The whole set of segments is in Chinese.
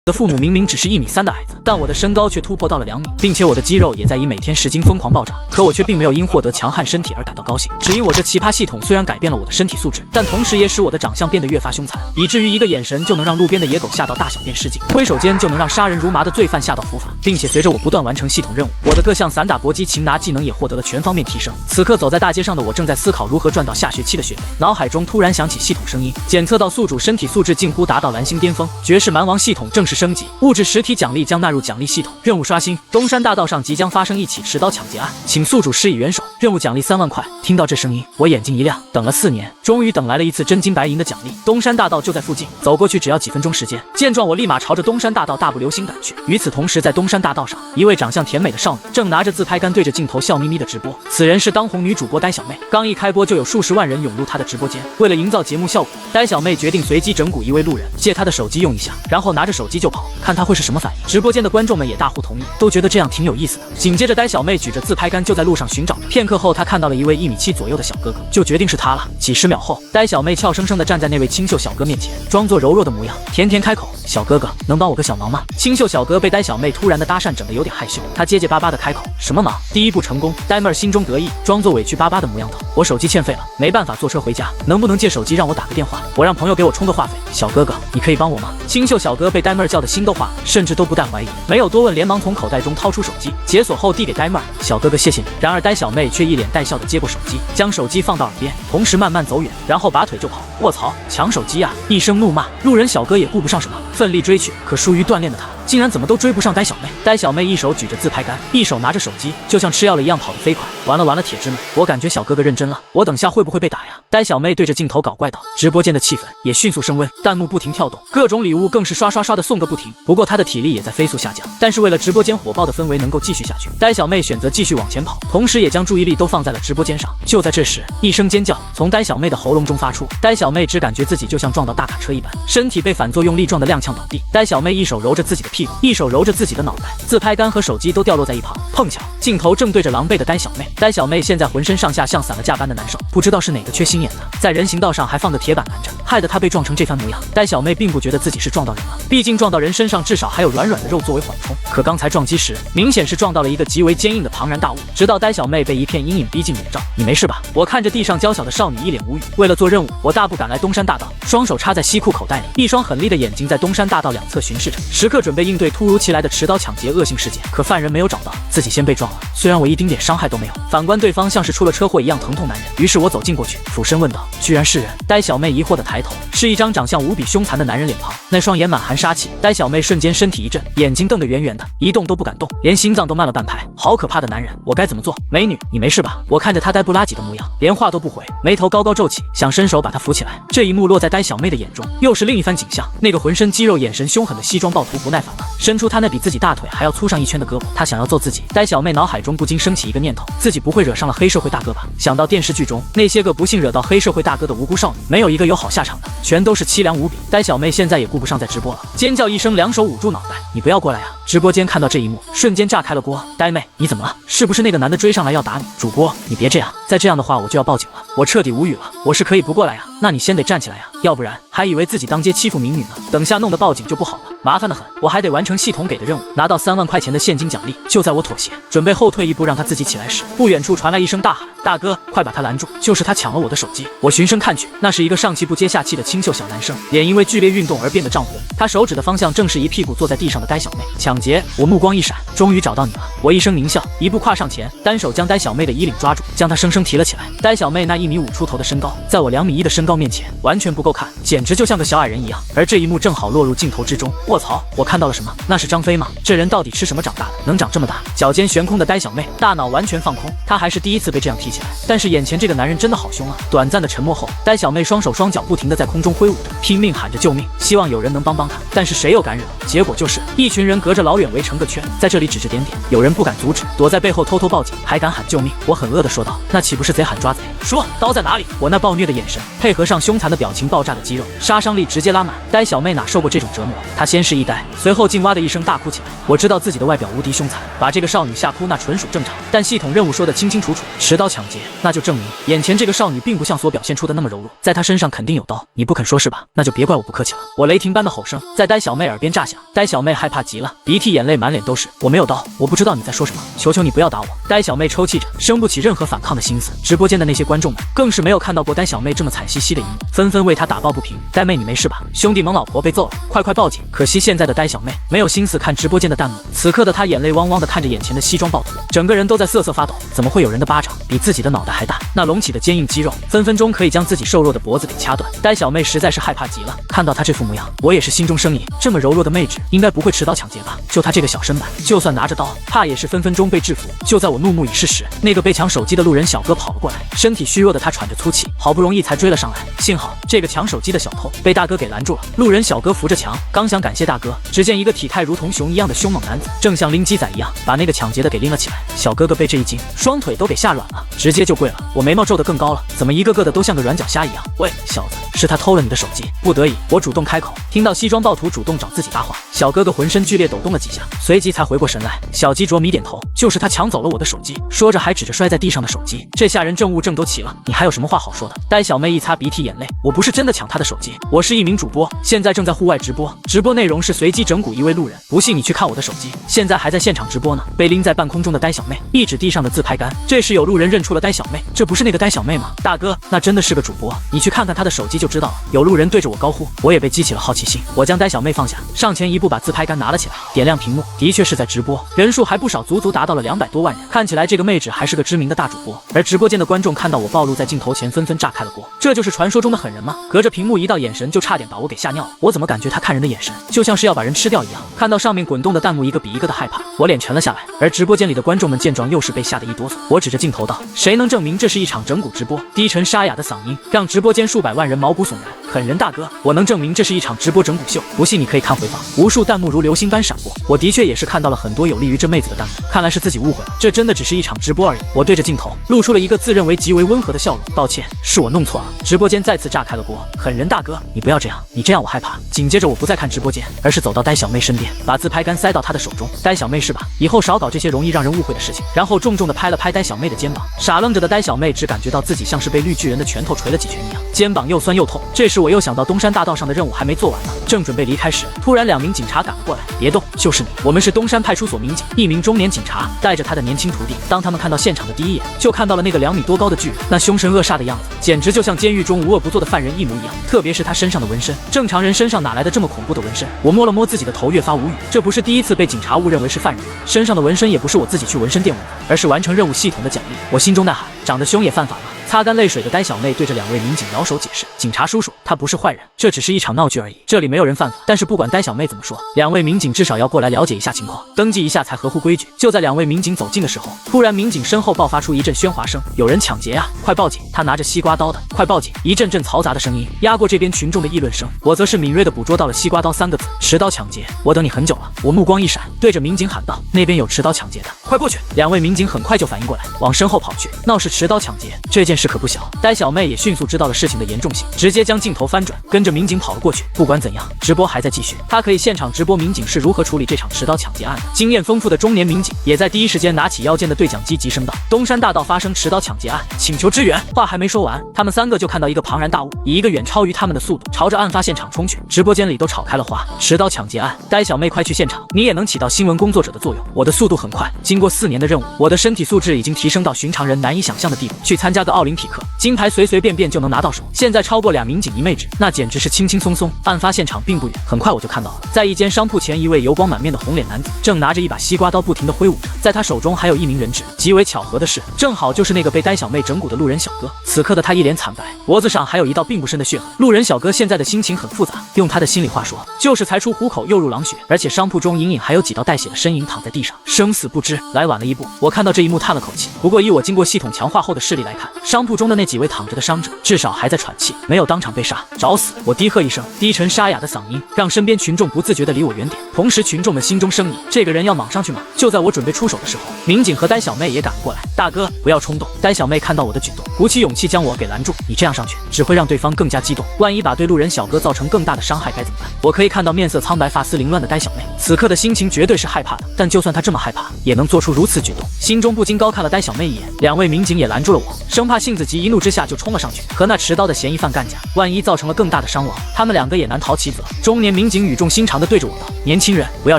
的父母明明只是1.3米的矮子，但我的身高却突破到了2米，并且我的肌肉也在以每天10斤疯狂暴涨。可我却并没有因获得强悍身体而感到高兴，只因我这奇葩系统虽然改变了我的身体素质，但同时也使我的长相变得越发凶残，以至于一个眼神就能让路边的野狗吓到大小便失禁，挥手间就能让杀人如麻的罪犯吓到伏法，并且随着我不断完成系统任务，我的各项散打搏击擒拿技能也获得了全方面提升。此刻走在大街上的我正在思考如何赚到下学期的学费，脑海中突然响起系统声音，检测到宿主身体素质近乎达到蓝星巅峰，绝世蛮王系统正式升级，物质实体奖励将纳入奖励系统，任务刷新，东山大道上即将发生一起持刀抢劫案，请宿主施以援手，任务奖励3万块。听到这声音，我眼睛一亮，等了4年，终于等来了一次真金白银的奖励。东山大道就在附近，走过去只要几分钟时间。见状，我立马朝着东山大道大步流星赶去。与此同时，在东山大道上，一位长相甜美的少女正拿着自拍杆对着镜头笑眯眯的直播。此人是当红女主播呆小妹，刚一开播就有数十万人涌入她的直播间。为了营造节目效果，呆小妹决定随机整蛊一位路人，借她的手机用一下，然后拿着手机就跑，看她会是什么反应。直播间的观众们也大呼同意，都觉得这样挺有意思的。紧接着，呆小妹举着自拍杆就在路上寻找着。片刻后，她看到了一位1.7米左右的小哥哥，就决定是他了。几十秒后，呆小妹俏生生地站在那位清秀小哥面前，装作柔弱的模样，甜甜开口：“小哥哥，能帮我个小忙吗？”清秀小哥被呆小妹突然的搭讪整得有点害羞，他结结巴巴的开口：“什么忙？”第一步成功，呆妹儿心中得意，装作委屈巴巴的模样道：“我手机欠费了，没办法坐车回家，能不能借手机让我打个电话？我让朋友给我充个话费。小哥哥，你可以帮我吗？”清秀小哥被呆妹儿叫的心都化了，甚至都不带怀疑，没有多问，连忙从口袋中掏出手机，解锁后递给呆妹儿：“小哥哥，谢谢你。”然而呆小妹却一脸带笑的接过手机，将手机放到耳边，同时慢慢走远，然后拔腿就跑。卧槽，抢手机啊！一声怒骂，路人小哥也顾不上什么，奋力追去，可疏于锻炼的他竟然怎么都追不上呆小妹。呆小妹一手举着自拍杆，一手拿着手机，就像吃药了一样跑得飞快。完了完了，铁子们，我感觉小哥哥认真了，我等下会不会被打呀？呆小妹对着镜头搞怪道。直播间的气氛也迅速升温，弹幕不停跳动，各种礼物更是刷刷刷的送个不停。不过她的体力也在飞速下降，但是为了直播间火爆的氛围能够继续下去，呆小妹选择继续往前跑，同时也将注意力都放在了直播间上。就在这时，一声尖叫从呆小妹的喉咙中发出，呆小妹只感觉自己就像撞到大卡车一般，身体被反作用力撞得踉跄倒地。呆小妹一手揉着自己的屁股，一手揉着自己的脑袋，自拍杆和手机都掉落在一旁。碰巧镜头正对着狼狈的呆小妹，呆小妹现在浑身上下像散了架般的难受，不知道是哪个缺心眼的，在人行道上还放个铁板拦着，害得她被撞成这番模样。呆小妹并不觉得自己是撞到人了，毕竟撞到人身上至少还有软软的肉作为缓冲，可刚才撞击时明显是撞到了一个极为坚硬的庞然大物，直到呆小妹被一片阴影逼近眼罩。你没事吧？我看着地上娇小的少女一脸无语。为了做任务，我大步赶来东山大道，双手插在西裤口袋里，一双狠厉的眼睛在东山大道两侧巡视着，时刻准备应对突如其来的持刀抢劫恶性事件。可犯人没有找到，自己先被撞了，虽然我一丁点伤害都没有，反观对方像是出了车祸一样疼痛难忍。于是我走近过去，俯身问道：“居然是人？”呆小妹疑惑的抬头，是一张长相无比凶残的男人脸庞，那双眼满含杀气。呆小妹瞬间身体一震，眼睛瞪得圆圆的，一动都不敢动，连心脏都慢了半拍。好可怕的男人，我该怎么做？美女，你没事吧？我看着她呆不拉几的模样，连话都不回，眉头高高皱起，想伸手把她扶起来。这一幕落在呆小妹的眼中，又是另一番景象。那个浑身肌肉、眼神凶狠的西装暴徒不耐烦了，伸出他那比自己大腿还要粗上1圈的胳膊，他想要揍自己。呆小妹脑海中不禁升起一个念头，自己不会惹上了黑社会大哥吧？想到电视剧中那些个不幸惹到黑社会大哥的无辜少女，没有一个有好下场的，全都是凄凉无比。呆小妹现在也顾不上再直播了，尖叫一声，两手捂住脑袋：“你不要过来呀！”直播间看到这一幕，瞬间炸开了锅。呆妹，你怎么了？是不是那个男的追上来要打你？主播，你别这样，再这样的话我就要报警了。我彻底无语了，我是可以不过来呀，那你先得站起来呀，要不然还以为自己当街欺负民女呢，等下弄得报警就不好了，麻烦得很。我还得完成系统给的任务，拿到3万块钱的现金奖励。就在我妥协，准备后退一步让他自己起来时，不远处传来一声大喊：“大哥，快把他拦住！就是他抢了我的手机！”我循声看去，那是一个上气不接下气的清秀小男生，脸因为剧烈运动而变得涨红，他手指的方向正是一屁股坐在地上的呆小妹。抢劫！我目光一闪，终于找到你了！我一声狞笑，一步跨上前，单手将呆小妹的衣领抓住，将她生生提了起来。呆小妹那1.5米出头的身高，在我2.1米的身高面前完全不够看，简直就像个小矮人一样。而这一幕正好落入镜头之中。卧槽，我看到了什么？那是张飞吗？这人到底吃什么长大的，能长这么大？脚尖悬空的呆小妹大脑完全放空，她还是第一次被这样提起来。但是眼前这个男人真的好凶啊！短暂的沉默后，呆小妹双手双脚不停地在空中挥舞着，拼命喊着救命，希望有人能帮帮她。但是谁又敢惹？结果就是一群人隔着老远围成个圈，在这里指指点点，有人不敢阻止，躲在背后偷偷报警，还敢喊救命。我很恶地说道：“那岂不是贼喊抓贼？说刀在哪里？”我那暴虐的眼神配合上凶残的表情，爆炸的肌肉，杀伤力直接拉满。呆小妹哪受过这种折磨？她先先是一呆，随后竟哇的一声大哭起来。我知道自己的外表无敌凶残，把这个少女吓哭那纯属正常，但系统任务说得清清楚楚，持刀抢劫，那就证明眼前这个少女并不像所表现出的那么柔弱，在她身上肯定有刀。你不肯说是吧？那就别怪我不客气了。我雷霆般的吼声在呆小妹耳边炸响，呆小妹害怕极了，鼻涕眼泪满脸都是。我没有刀，我不知道你在说什么，求求你不要打我。呆小妹抽泣着，生不起任何反抗的心思。直播间的那些观众们更是没有看到过呆小妹这么惨兮兮的一幕，纷纷为她打抱不平。呆妹你没事吧？兄弟萌老婆被揍了，快报警！可惜现在的呆小妹没有心思看直播间的弹幕，此刻的她眼泪汪汪的看着眼前的西装暴徒，整个人都在瑟瑟发抖。怎么会有人的巴掌比自己的脑袋还大？那隆起的坚硬肌肉分分钟可以将自己瘦弱的脖子给掐断。呆小妹实在是害怕极了，看到她这副模样，我也是心中生疑，这么柔弱的妹纸应该不会持刀抢劫吧？就她这个小身板，就算拿着刀，怕也是分分钟被制服。就在我怒目以视时，那个被抢手机的路人小哥跑了过来，身体虚弱的他喘着粗气，好不容易才追了上来。幸好这个抢手机的小偷被大哥给拦住了。路人小哥扶着墙，刚想感谢大哥，只见一个体态如同熊一样的凶猛男子，正像拎鸡仔一样把那个抢劫的给拎了起来。小哥哥被这一惊，双腿都给吓软了，直接就跪了。我眉毛皱得更高了，怎么一个个的都像个软脚虾一样？喂，小子，是他偷了你的手机？不得已，我主动开口。听到西装暴徒主动找自己搭话，小哥哥浑身剧烈抖动了几下，随即才回过神来。小鸡啄米点头，就是他抢走了我的手机，说着还指着摔在地上的手机。这下人证物证都齐了，你还有什么话好说的？呆小妹一擦鼻涕眼泪，我不是真的抢他的手机，我是一名主播，现在正在户外直播，直播内容是随机整蛊一位路人，不信你去看我的手机，现在还在现场直播呢。被拎在半空中的呆小妹一指地上的自拍杆，这时有路人认出了呆小妹，这不是那个呆小妹吗？大哥，那真的是个主播，你去看看他的手机就知道了。有路人对着我高呼，我也被激起了好奇心，我将呆小妹放下，上前一步把自拍杆拿了起来，点亮屏幕，的确是在直播，人数还不少，足足达到了200多万人，看起来这个妹纸还是个知名的大主播。而直播间的观众看到我暴露在镜头前，纷纷炸开了锅，这就是传说中的狠人吗？隔着屏幕一道眼神就差点把我给吓尿了，我怎么感觉他看人的眼神就像是要把人吃掉一样？看到上面滚动的弹幕一个比一个的害怕，我脸沉了下来。而直播间里的观众们见状又是被吓得一哆嗦，我指着镜头道，谁能证明这是一场整蛊直播？低沉沙哑的嗓音让直播间数百万人毛骨悚然。狠人大哥，我能证明这是一场直播整蛊秀，不信你可以看回放。无数弹幕如流星般闪过，我的确也是看到了很多有利于这妹子的弹幕，看来是自己误会了，这真的只是一场直播而已。我对着镜头露出了一个自认为极为温和的笑容，抱歉，是我弄错了。直播间再次炸开了锅，狠人大哥，你不要这样，你这样我害怕。紧接着我不再看直播间，而是走到呆小妹身边，把自拍杆塞到她的手中。呆小妹是吧？以后少搞这些容易让人误会的事情。然后重重地拍了拍呆小妹的肩膀，傻愣着的呆小妹只感觉到自己像是被绿巨人的拳头捶了几拳一样，肩膀又酸又痛。这时我又想到东山大道上的任务还没做完呢，正准备离开时，突然2名警察赶了过来，别动，就是你，我们是东山派出所民警。一名中年警察带着他的年轻徒弟，当他们看到现场的第一眼，就看到了那个2米多高的巨人，那凶神恶煞的样子，简直就像监狱中无恶不作的犯人一模一样。特别是他身上的纹身，正常人身上哪来的这么恐怖的纹身？我摸了摸自己的头，越发无语。这不是第一次被警察误认为是犯人了，身上的纹身也不是我自己去纹身店纹的，而是完成任务系统的奖励。我心中呐喊，长得凶也犯法吗？擦干泪水的呆小妹对着2位民警摇手解释，警察叔叔，他不是坏人，这只是一场闹剧而已，这里没有人犯法。但是不管呆小妹怎么说，2位民警至少要过来了解一下情况，登记一下才合乎规矩。就在2位民警走近的时候，突然民警身后爆发出一阵喧哗声，有人抢劫啊，快报警，他拿着西瓜刀的，快报警！一阵阵嘈杂的声音压过这边群众的议论声，我则是敏锐地捕捉到了西瓜刀3个字，持刀抢劫。我等你很久了。我目光一闪，对着民警喊道，那边有持刀抢劫的，快过去！2位民警很快就反应过来，往身后跑去。闹事持刀抢劫，这件事可不小。呆小妹也迅速知道了事情的严重性，直接将镜头翻转，跟着民警跑了过去。不管怎样，直播还在继续，她可以现场直播民警是如何处理这场持刀抢劫案的。经验丰富的中年民警也在第一时间拿起腰间的对讲机急声道，东山大道发生持刀抢劫案，请求支援。话还没说完，他们3个就看到一个庞然大物以一个远超于他们的速度朝着案发现场冲去，直播间里都吵开了花。持刀抢劫案，呆小妹快去现场，你也能起到新闻工作者的作用。我的速度很快，经过4年的任务，我的身体素质已经提升到寻常人难以想象的地步，去参加个奥林匹克，金牌随随便便就能拿到手。现在超过2名警一妹纸，那简直是轻轻松松。案发现场并不远，很快我就看到了，在一间商铺前，一位油光满面的红脸男子正拿着一把西瓜刀不停地挥舞着，在他手中还有一名人质。极为巧合的是，正好就是那个被呆小妹整蛊的路人小哥。此刻的他一脸惨白，脖子上还有一道并不深的血痕。路人小哥现在的心情很复杂，用他的心里话说，就是才出虎口又入狼穴，而且商铺中隐隐还有几道带血的身影躺在地上，生死不知。来晚了一步，我看到这一幕叹了口气。不过以我经过系统强化后的视力来看，商铺中的那几位躺着的伤者至少还在喘气，没有当场被杀。找死！我低喝一声，低沉沙哑的嗓音让身边群众不自觉地离我远点。同时群众们心中生疑，这个人要莽上去吗？就在我准备出手的时候，民警和呆小妹也赶了过来。大哥，不要冲动。呆小妹看到我的举动，鼓起勇气将我给拦住。你这样上去，只会让对方更加激动，万一把对路人小哥造成更大的伤害该怎么办？我可以看到面色苍白、发丝凌乱的呆小妹，此刻的心情绝对是害怕的。但就算她这么害怕，也能做出如此举动，心中不禁高看了呆小妹一眼。两位民警也拦住了我，生怕性子急，一怒之下就冲了上去，和那持刀的嫌疑犯干架，万一造成了更大的伤亡，他们两个也难逃其责。中年民警语重心长地对着我道：“年轻人，不要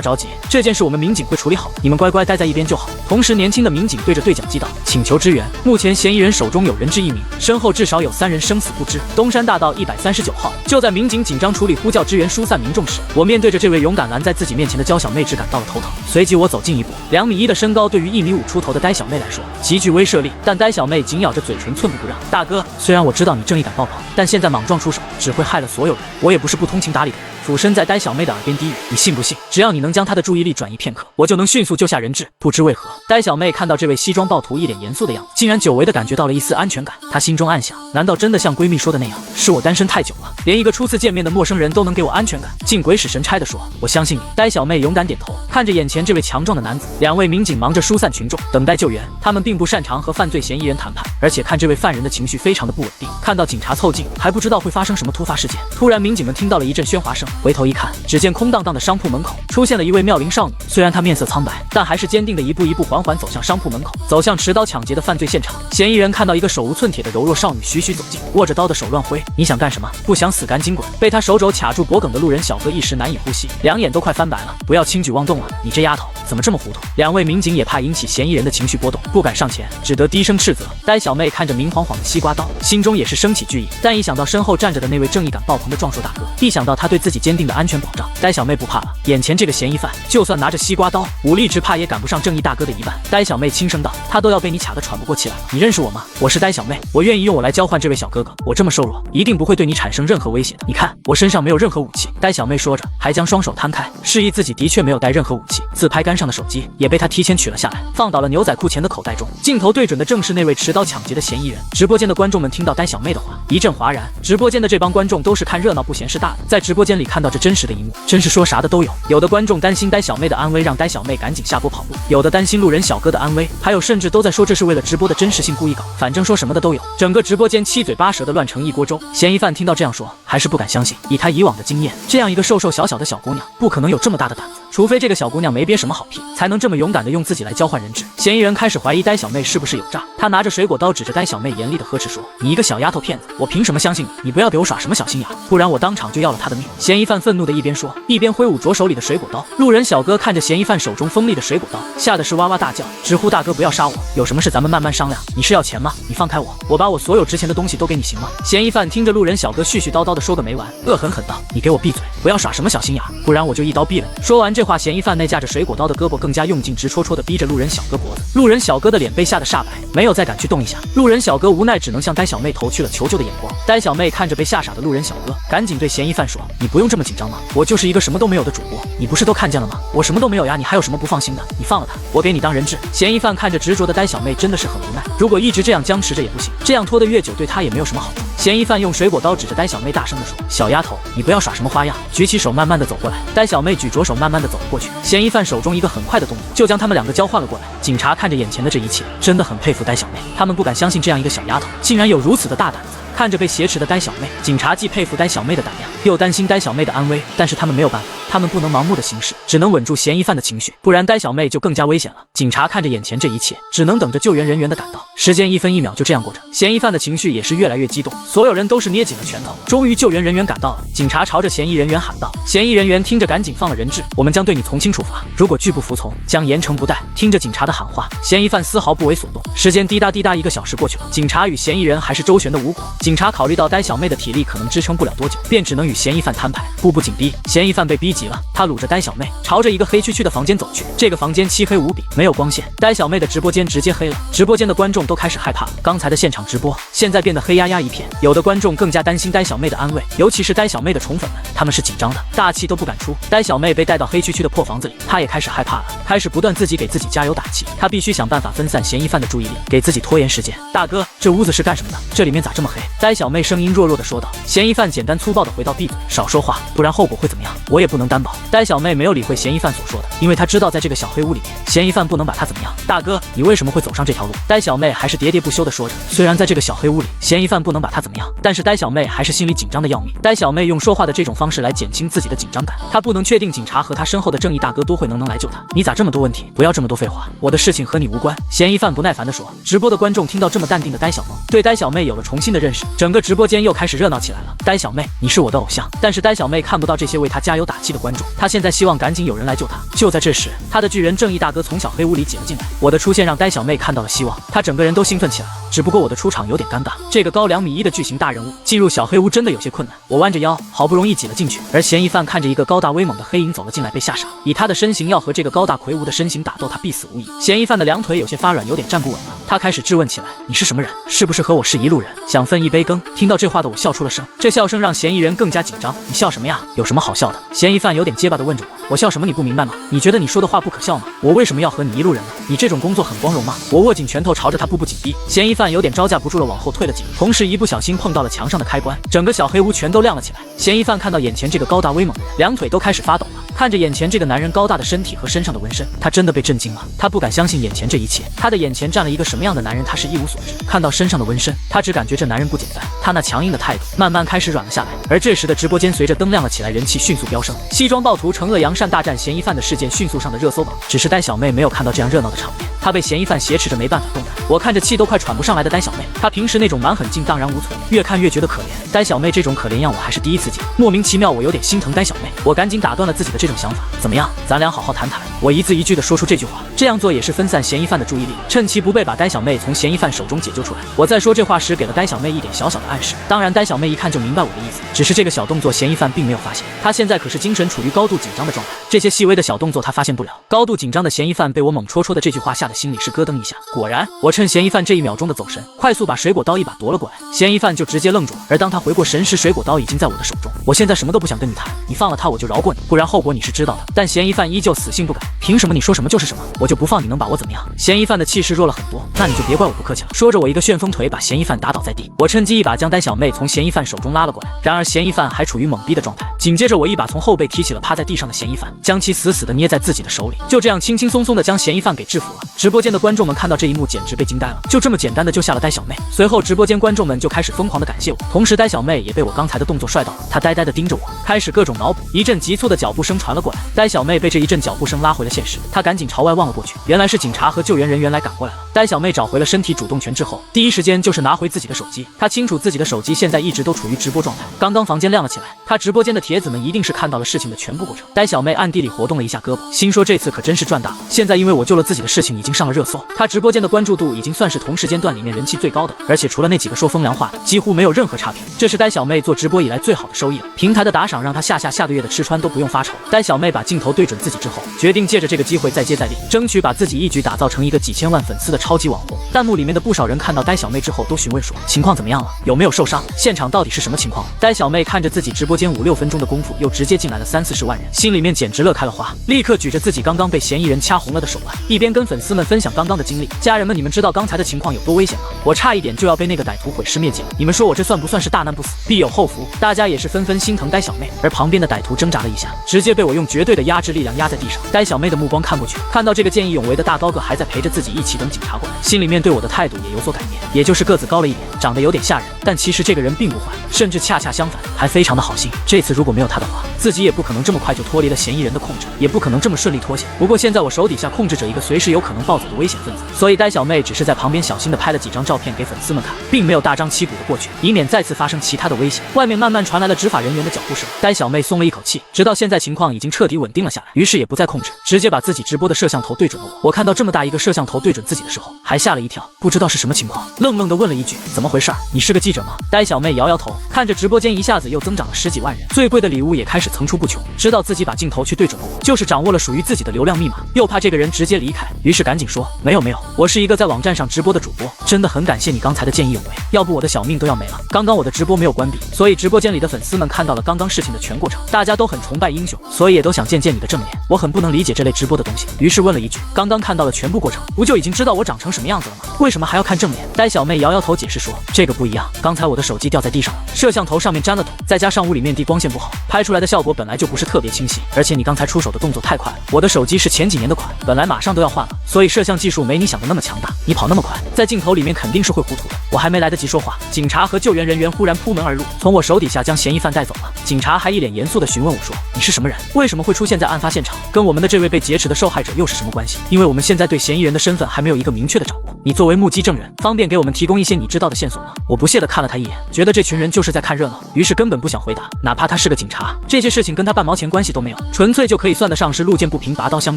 着急，这件事我们民警会处理好的，你们乖乖待在一边就好。”同时，年轻的民警对着对讲机道：“请求支援，目前嫌疑人手中有人质1名，身后至少有3人生死不知。东山大道139号。”就在民警紧张处理呼叫支援疏散民众时，我面对着这位勇敢拦在自己面前的娇小妹只感到了头疼。随即我走近一步，2米1的身高对于1米5出头的呆小妹来说极具威慑力，但呆小妹紧咬着嘴唇，寸步不让。大哥，虽然我知道你正义感爆棚，但现在莽撞出手只会害了所有人，我也不是不通情达理的人。俯身在呆小妹的耳边低语：“你信不信？只要你能将她的注意力转移片刻，我就能迅速救下人质。”不知为何，呆小妹看到这位西装暴徒一脸严肃的样子，竟然久违的感觉到了一丝安全感。她心中暗想：难道真的像闺蜜说的那样，是我单身太久了，连一个初次见面的陌生人都能给我安全感？竟鬼使神差地说：“我相信你。”呆小妹勇敢点头，看着眼前这位强壮的男子。2位民警忙着疏散群众，等待救援。他们并不擅长和犯罪嫌疑人谈判，而且看这位犯人的情绪非常的不稳定。看到警察凑近，还不知道会发生什么突发事件。突然，民警们听到了一阵喧哗声，回头一看，只见空荡荡的商铺门口出现了一位妙龄少女。虽然她面色苍白，但还是坚定的一步一步缓缓走向商铺门口，走向持刀抢劫的犯罪现场。嫌疑人看到一个手无寸铁的柔弱少女徐徐走近，握着刀的手乱挥：“你想干什么？不想死赶紧滚！”被他手肘卡住脖颈的路人小哥一时难以呼吸，两眼都快翻白了。“不要轻举妄动了，你这丫头怎么这么糊涂？”2位民警也怕引起嫌疑人的情绪波动，不敢上前，只得低声斥责。呆小妹看着明晃晃的西瓜刀，心中也是升起惧意，但一想到身后站着的那位正义感爆棚的壮硕大哥，一想到他对自己坚定的安全保障，呆小妹不怕了。眼前这个嫌疑犯，就算拿着西瓜刀，武力值怕也赶不上正义大哥的一半。呆小妹轻声道：“他都要被你卡得喘不过气来。你认识我吗？我是呆小妹，我愿意用我来交换这位小哥哥。我这么瘦弱，一定不会对你产生任何威胁的。你看，我身上没有任何武器。”呆小妹说着，还将双手摊开，示意自己的确没有带任何武器。自拍杆上的手机也被他提前取了下来，放到了牛仔裤前的口袋中。镜头对准的正是那位持刀抢劫的嫌疑人。直播间的观众们听到呆小妹的话，一阵哗然。直播间的这帮观众都是看热闹不嫌事大的，在直播间里看到这真实的一幕，真是说啥的都有。有的观众担心呆小妹的安危，让呆小妹赶紧下播跑路；有的担心路人小哥的安危，还有甚至都在说这是为了直播的真实性故意搞。反正说什么的都有，整个直播间七嘴八舌的乱成一锅粥。嫌疑犯听到这样说，还是不敢相信，以他以往的经验，这样一个瘦瘦小小的小姑娘，不可能有这么大的胆子。除非这个小姑娘没憋什么好屁，才能这么勇敢的用自己来交换人质。嫌疑人开始怀疑呆小妹是不是有诈，他拿着水果刀指着呆小妹，严厉的呵斥说：“你一个小丫头片子，我凭什么相信你？你不要给我耍什么小心眼，不然我当场就要了她的命！”嫌疑犯愤怒的一边说，一边挥舞着手里的水果刀。路人小哥看着嫌疑犯手中锋利的水果刀，吓得是哇哇大叫，直呼：“大哥不要杀我，有什么事咱们慢慢商量。你是要钱吗？你放开我，我把我所有值钱的东西都给你，行吗？”嫌疑犯听着路人小哥絮絮叨叨的说个没完，恶狠狠道：“你给我闭嘴，不要耍什么小心眼，不然我就一刀毙了你！”说完这话，嫌疑犯那架着水果刀的胳膊更加用劲，直戳戳的逼着路人小哥脖子。路人小哥的脸被吓得煞白，没有再敢去动一下。路人小哥无奈只能向呆小妹投去了求救的眼光。呆小妹看着被吓傻的路人小哥，赶紧对嫌疑犯说：“你不用这么紧张嘛，我就是一个什么都没有的主播，你不是都看见了吗？我什么都没有呀，你还有什么不放心的？你放了他，我给你当人质。”嫌疑犯看着执着的呆小妹，真的是很无奈。如果一直这样僵持着也不行，这样拖得越久对他也没有什么好处。嫌疑犯用水果刀指着呆小妹，大声地说：“小丫头，你不要耍什么花样！”举起手慢慢的走过来。呆小妹举着手慢慢的走了过去，嫌疑犯手中一个很快的动作就将他们两个交换了过来。警察看着眼前的这一切，真的很佩服呆小妹，他们不敢相信这样一个小丫头竟然有如此的大胆子。看着被挟持的呆小妹，警察既佩服呆小妹的胆量，又担心呆小妹的安危，但是他们没有办法，他们不能盲目的行事，只能稳住嫌疑犯的情绪，不然呆小妹就更加危险了。警察看着眼前这一切，只能等着救援人员的赶到。时间一分一秒就这样过着，嫌疑犯的情绪也是越来越激动，所有人都是捏紧了拳头。终于救援人员赶到了，警察朝着嫌疑人员喊道：“嫌疑人员听着，赶紧放了人质，我们将对你从轻处罚，如果拒不服从，将严惩不贷。”听着警察的喊话，嫌疑犯丝毫不为所动。时间滴答滴答，1个小时过去了，警察与嫌疑人还是周旋的无果。警察考虑到呆小妹的体力可能支撑不了多久，便只能与嫌疑犯摊牌，步步紧逼。嫌疑犯被逼急了，他搂着呆小妹，朝着一个黑黢黢的房间走去。这个房间漆黑无比，没有光线，呆小妹的直播间直接黑了。直播间的观众都开始害怕了，刚才的现场直播现在变得黑压压一片，有的观众更加担心呆小妹的安危，尤其是呆小妹的宠粉们，他们是紧张的，大气都不敢出。呆小妹被带到黑黢黢的破房子里，她也开始害怕了，开始不断自己给自己加油打气，她必须想办法分散嫌疑犯的注意力，给自己拖延时间。大哥，这屋子是干什么的？这里面咋这么黑？呆小妹声音弱弱的说道。嫌疑犯简单粗暴的回道：“闭嘴，少说话，不然后果会怎么样？我也不能能担保。呆小妹没有理会嫌疑犯所说的，因为她知道在这个小黑屋里面，嫌疑犯不能把她怎么样。大哥，你为什么会走上这条路？呆小妹还是喋喋不休地说着。虽然在这个小黑屋里，嫌疑犯不能把她怎么样，但是呆小妹还是心里紧张的要命。呆小妹用说话的这种方式来减轻自己的紧张感。她不能确定警察和她身后的正义大哥多会能来救她。你咋这么多问题？不要这么多废话，我的事情和你无关。嫌疑犯不耐烦地说。直播的观众听到这么淡定的呆小萌，对呆小妹有了重新的认识，整个直播间又开始热闹起来了。呆小妹，你是我的偶像。但是呆小妹看不到这些为她加油打气的观众，她现在希望赶紧有人来救她。就在这时，她的巨人正义大哥从小黑屋里挤了进来。我的出现让呆小妹看到了希望，她整个人都兴奋起来了。只不过我的出场有点尴尬，这个高2.1米的巨型大人物进入小黑屋真的有些困难。我弯着腰，好不容易挤了进去，而嫌疑犯看着一个高大威猛的黑影走了进来，被吓傻了。以他的身形要和这个高大魁梧的身形打斗，他必死无疑。嫌疑犯的两腿有些发软，有点站不稳了。他开始质问起来：“你是什么人？是不是和我是一路人？想分一杯羹？”听到这话的我笑出了声，这笑声让嫌疑人更加紧张。你笑什么呀？有什么好笑的？嫌疑犯有点结巴地问着我。我笑什么？你不明白吗？你觉得你说的话不可笑吗？我为什么要和你一路人呢？你这种工作很光荣吗？我握紧拳头朝着他步步紧逼。嫌疑犯有点招架不住了，往后退了几步，同时一不小心碰到了墙上的开关，整个小黑屋全都亮了起来。嫌疑犯看到眼前这个高大威猛的人，两腿都开始发抖了。看着眼前这个男人高大的身体和身上的纹身，他真的被震惊了。他不敢相信眼前这一切，他的眼前站了一个什么样的男人，他是一无所知。看到身上的纹身，他只感觉这男人不简单。他那强硬的态度慢慢开始软了下来。而这时的直播间随着灯亮了起来，人气迅速飙升。西装暴徒惩恶扬善大战嫌疑犯的事件迅速上的热搜榜。只是呆小妹没有看到这样热闹的场面，她被嫌疑犯挟持着没办法动弹。我看着气都快喘不上来的呆小妹，她平时那种蛮狠劲荡然无存，越看越觉得可怜。呆小妹这种可怜样我还是第一次见，莫名其妙我有点心疼呆小妹。我赶紧打断了自己的这种想法。怎么样，咱俩好好谈谈。我一字一句的说出这句话，这样做也是分散嫌疑犯的注意力，趁其不备把呆小妹从嫌疑犯手中解救出来。我在说这话时给了呆小妹一点小小的暗示，当然呆小妹一看就明白我的意思，只是这个小动作嫌疑犯并没有发现。他现在可是精神处于高度紧张的状态，这些细微的小动作他发现不了。高度紧张的嫌疑犯被我猛戳戳的这句话吓得心里是咯噔一下。果然，我趁嫌疑犯这1秒钟的走神，快速把水果刀一把夺了过来，嫌疑犯就直接愣住了。而当他回过神时，水果刀已经在我的手中。我现在什么都不想跟你谈，你放了他我就饶过你，不然后果你是知道的。但嫌疑犯依旧死性不改，凭什么你说什么就是什么？我就不放你能把我怎么样？嫌疑犯的气势弱了很多，那你就别怪我不客气了。说着我一个旋风腿把嫌疑犯打倒在地，我趁机一把将呆小妹从嫌疑犯手中拉了过来。然而嫌疑犯还处于懵逼的状态，紧接着我一把从后背提起了趴在地上的嫌疑犯，将其死死地捏在自己的手里，就这样轻轻松松地将嫌疑犯给制服了。直播间的观众们看到这一幕简直被惊呆了，就这么简单的救下了呆小妹。随后直播间观众们就开始疯狂地感谢我，同时呆小妹也被我刚才的动作帅到了，她呆呆地盯着我，开始各种脑补。一阵急促的脚步声传了过来，呆小妹被这一阵脚步声拉回了现实，她赶紧朝外望了过去，原来是警察和救援人员来赶过来了。呆小妹找回了身体主动权之后，第一时间就是拿回自己的手机。她清楚自己的手机现在一直都处于直播状态，刚刚房间亮了起来，她直播间的铁子们一定是看到了事情的全部过程。呆小妹暗地里活动了一下胳膊，心说这次可真是赚大了。现在因为我救了自己的事情已经上了热搜，她直播间的关注度已经算是同时间段里面人气最高的，而且除了那几个说风凉话的，几乎没有任何差评。这是呆小妹做直播以来最好的收益了。平台的打赏让她下个月的吃穿都不用发愁。呆小妹把镜头对准自己之后，决定借着这个机会再接再厉，争取把自己一举打造成一个几千万粉丝的超级网红。弹幕里面的不少人看到呆小妹之后都询问说，情况怎么样了？有没有受伤？现场到底是什么情况？呆小妹看着自己直播间5-6分钟的功夫，又直接进来了30-40万人，心里面简直乐开了花，立刻举着自己刚刚被嫌疑人掐红了的手腕，一边跟粉丝们分享刚刚的经历。家人们，你们知道刚才的情况有多危险吗？我差一点就要被那个歹徒毁尸灭迹了，你们说我这算不算是大难不死必有后福？大家也是纷纷心疼呆小妹，而旁边的歹徒挣扎了一下，直接被我用绝对的压制力量压在地上。呆小妹的目光看过去，看到这个见义勇为的大高个还在陪着自己一起等警察过来，心里面对我的态度也有所改变，也就是个子高了一点，长得有点吓人，但其实这个人并不坏，甚至恰恰相反，还非常的好心。这次如果没有他的话，自己也不可能这么快就脱离了嫌疑人的控制，也不可能这么顺利脱险。不过现在我手底下控制着一个随时有可能暴走的危险分子，所以呆小妹只是在旁边小心的拍了几张照片给粉丝们看，并没有大张旗鼓的过去，以免再次发生其他的危险。外面慢慢传来了执法人员的脚步声，呆小妹松了一口气，直到现在情况已经彻底稳定了下来，于是也不再控制，直接把自己直播的摄像头对准了我。我看到这么大一个摄像头对准自己的时候，还吓了一跳，不知道是什么情况，愣愣的问了一句，怎么回事？你是个记者吗？呆小妹摇摇头，看着直播间一下子又增长了10几万人，最贵的礼物也开始层出不穷，知道自己把镜头去对准了我，就是掌握了属于自己的流量密码，又怕这个人直接离开，于是赶紧说，没有，我是一个在网站上直播的主播，真的很感谢你刚才的见义勇为，要不我的小命都要没了。刚刚我的直播没有关闭，所以直播间里的粉丝们看到了刚刚事情的全过程，大家都很崇拜英雄，所以也都想见见你的正脸。我很不能理解这类直播的东西，于是问了一句，刚刚看到了全部过程，不就已经知道我长成什么样子了吗？为什么还要看正脸？呆小妹摇摇头解释说，这个不一样，刚才我的手机掉在地上了，摄像头上面沾了土，再加上屋里面地光线不好，拍出来的效果本来就不是特别清晰。而且你刚才出手的动作太快了，我的手机是前几年的款，本来马上都要换了，所以摄像技术没你想的那么强大。你跑那么快，在镜头里面肯定是会糊涂的。我还没来得及说话，警察和救援人员忽然扑门而入，从我手底下将嫌疑犯带走了。警察还一脸严肃地询问我说：“你是什么人？为什么会出现在案发现场？跟我们的这位被劫持的受害者又是什么关系？因为我们现在对嫌疑人的身份还没有一个明确的掌握。你作为目击证人，方便给我们提供一些你知道的线索吗？”我不屑地看了他一眼，觉得这群人就是在看热闹，于是根本不想回答。哪怕他是个警察，这些事情跟他半毛钱关系都没有，纯粹就可以算得上是路见不平拔刀相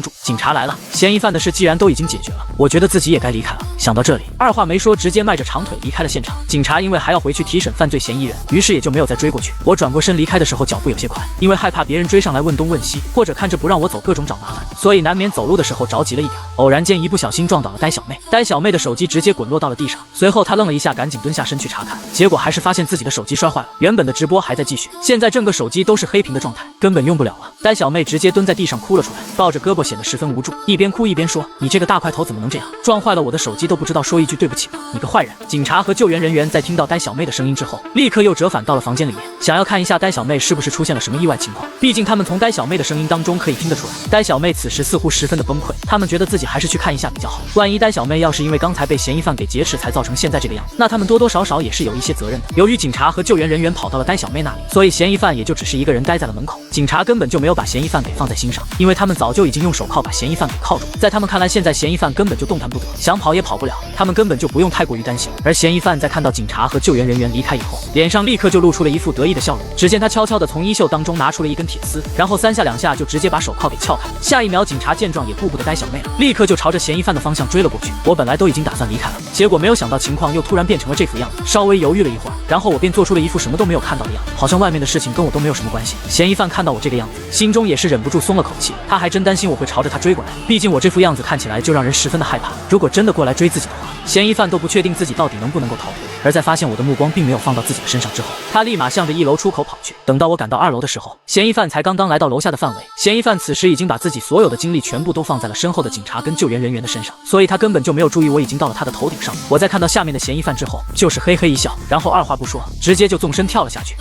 助。警察来了，嫌疑犯的事既然都已经解决了，我觉得自己也该离开了。想到这里，二话没说，直接迈着长腿离开了现场。警察因为还要回去提审犯罪嫌疑人，于是也就没有再追过去。我转过身离开的时候脚步有些快，因为害怕别人追上来问东问西，或者看着不让我走各种找麻烦，所以难免走路的时候着急了一点。偶然间一不小心撞倒了呆小妹，呆小妹的手机直接滚落到了地上，随后她愣了一下，赶紧蹲下身去查看，结果还是发现自己的手机摔坏了。原本的直播还在继续，现在整个手机都是黑屏的状态，根本用不了了。呆小妹直接蹲在地上哭了出来，抱着胳膊显得十分无助，一边哭一边说：“你这个大块头怎么能这样？撞坏了我的手机都不知道说一句对不起吗？你个坏人！”警察和救援人员在听到呆小妹的声音之后，立刻又折返到了房间里面，想要看一下呆小妹是不是出现了什么意外情况。毕竟他们从呆小妹的声音当中可以听得出来，呆小妹此时似乎十分的崩溃。他们觉得自己还是去看一下比较好，万一呆小妹要是因为刚才被嫌疑犯给劫持才造成现在这个样子，那他们多多少少也是有一些责任的。由于警察和救援人员跑到了呆小妹那里，所以嫌疑犯也就只是一个人待在了门口。警察根本就没有把嫌疑犯给放在心上，因为他们早就已经用手铐把嫌疑犯给铐住。在他们看来，现在嫌疑犯根本就动弹不得，想跑也跑不了，他们根本就不用太过于担心。而嫌疑犯在看到警察和救援人员离开以后，脸上立刻就露出了一副得意的笑容。只见他悄悄地从衣袖当中拿出了一根铁丝，然后三下两下就直接把手铐给撬开。下一秒，警察见状也顾不得呆小妹了，立刻就朝着嫌疑犯的方向追了过去。我本来都已经打算离开了，结果没有想到情况又突然变成了这副样子。稍微犹豫了一会儿，然后我便做出了一副什么都没有看到的样子，好像外面的事情跟我都没有什么关系。嫌疑犯看到我这个样子，心中也是忍不住松了口气，他还真担心我会朝着他追过来，毕竟我这副样子看起来就让人十分的害怕。如果真的过来追自己的话，嫌疑犯都不确定自己到底能不能够逃脱。而在发现我的目光并没有放到自己的身上之后，他立马向着1楼出口跑去。等到我赶到2楼的时候，嫌疑犯才刚刚来到楼下的范围。嫌疑犯此时已经把自己所有的精力全部都放在了身后的警察跟救援人员的身上，所以他根本就没有注意我已经到了他的头顶上。我在看到下面的嫌疑犯之后，就是嘿嘿一笑，然后二话不说，直接就纵身跳了下去。